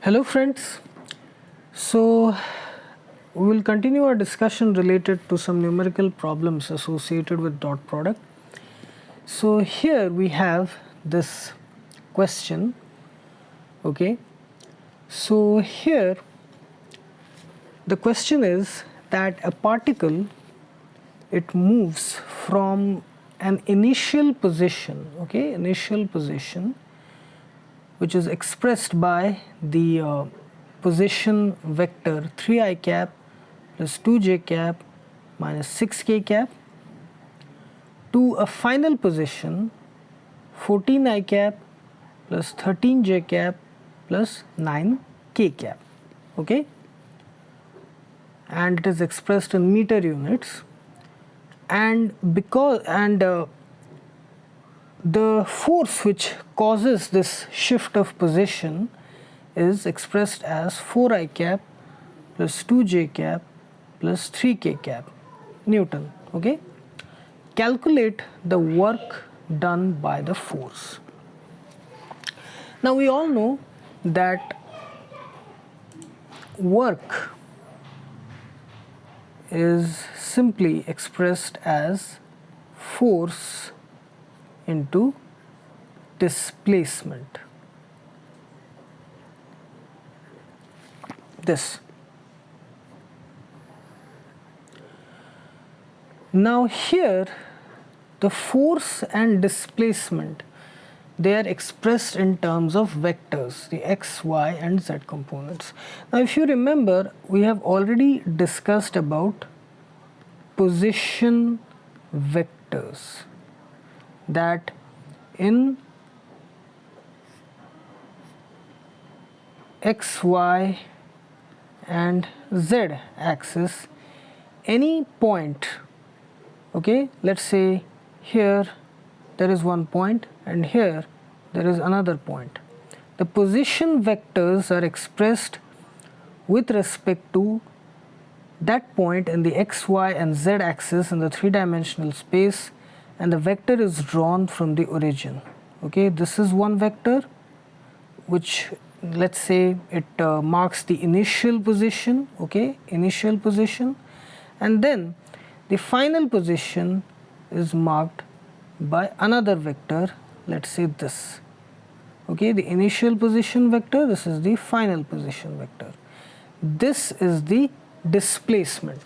Hello friends, so we will continue our discussion related to some numerical problems associated with dot product. So here we have this question, okay. So here the question is that a particle, it moves from an initial position, okay, initial position, which is expressed by the position vector 3i cap plus 2j cap minus 6k cap to a final position 14i cap plus 13j cap plus 9k cap, okay, and it is expressed in meter units, and the force which causes this shift of position is expressed as 4i cap plus 2j cap plus 3k cap Newton, okay. Calculate the work done by the force. Now we all know that work is simply expressed as force into displacement. This. Now here the force and displacement, they are expressed in terms of vectors, the x, y and z components. Now if you remember, we have already discussed about position vectors, that in x, y and z axis, any point, okay, let's say here there is one point and here there is another point. The position vectors are expressed with respect to that point in the x, y and z axis in the three-dimensional space, and the vector is drawn from the origin, okay. This is one vector which, let's say, it marks the initial position, okay, initial position, and then the final position is marked by another vector, let's say this, okay. The initial position vector, this is the final position vector. This is the displacement.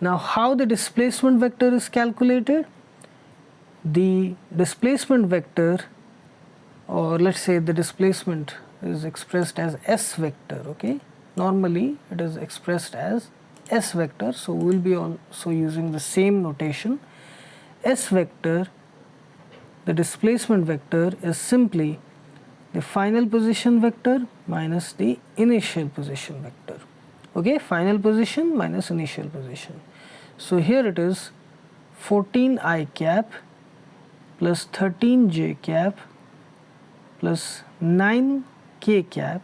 Now how the displacement vector is calculated? The displacement vector, or let's say the displacement, is expressed as s vector, okay. Normally it is expressed as s vector, so we will be also using the same notation. S vector, the displacement vector, is simply the final position vector minus the initial position vector, okay. Final position minus initial position. So here it is 14i cap plus 13j cap plus 9k cap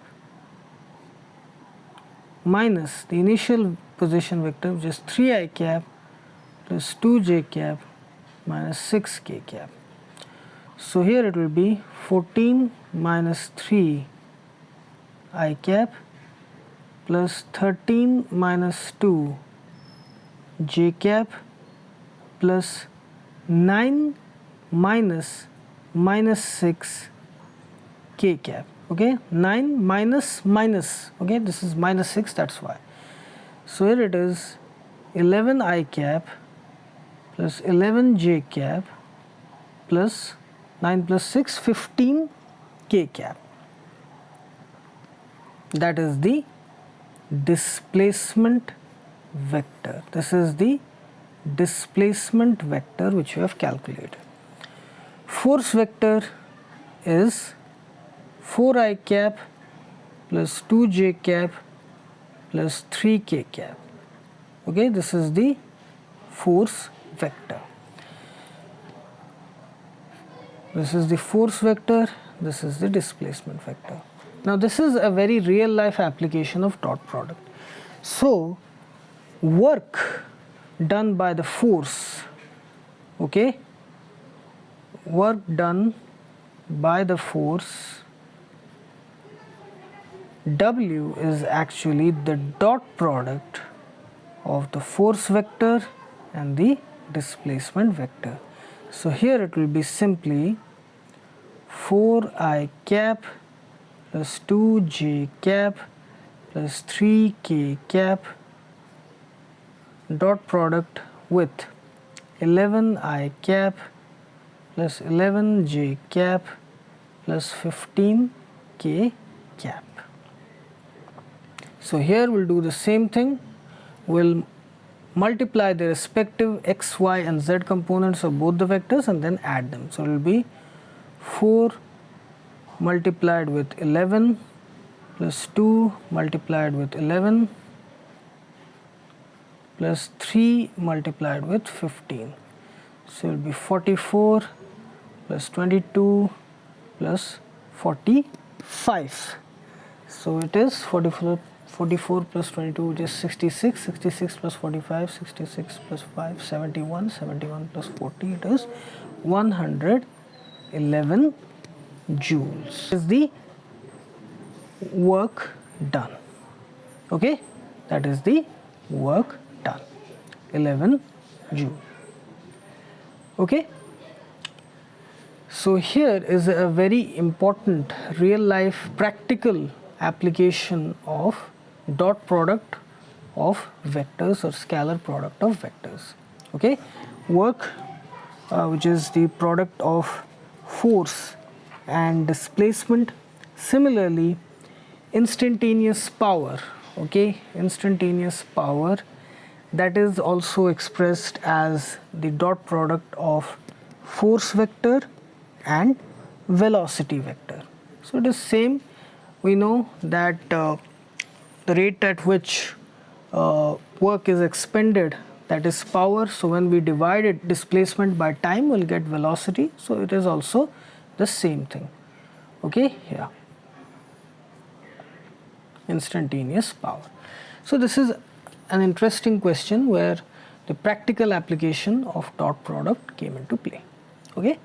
minus the initial position vector, which is 3i cap plus 2j cap minus 6k cap. So here it will be 14 minus 3 I cap plus 13 minus 2 j cap plus 9 minus 6 k cap, okay. 9 minus, okay, this is minus 6, that's why. So here it is 11 I cap plus 11 j cap plus 9 plus 6, 15 k cap. That is the displacement vector. This is the displacement vector which we have calculated. Force vector is 4i cap plus 2j cap plus 3k cap, okay. This is the force vector. This is the force vector, this is the displacement vector. Now this is a very real life application of dot product. So work done by the force, okay, work done by the force W is actually the dot product of the force vector and the displacement vector. So here it will be simply 4I cap plus 2j cap plus 3k cap dot product with 11I cap plus 11j cap plus 15k cap. So here we'll do the same thing. We'll multiply the respective x, y and z components of both the vectors and then add them. So it will be 4 multiplied with 11 plus 2 multiplied with 11 plus 3 multiplied with 15. So it will be 44 plus 22 plus 45. So it is 44 plus 22, which is 66, 66 plus 45, 66 plus 5, 71, 71 plus 40, it is 111 joules is the work done. Okay, that is the work done, 11 joule. Okay, so here is a very important real life practical application of dot product of vectors or scalar product of vectors. Okay, work which is the product of force and displacement. Similarly, instantaneous power, okay, instantaneous power, that is also expressed as the dot product of force vector and velocity vector. So it is same. We know that the rate at which work is expended, that is power. So when we divide it displacement by time, we'll get velocity. So it is also the same thing. Okay, yeah, instantaneous power. So this is an interesting question where the practical application of dot product came into play. Okay.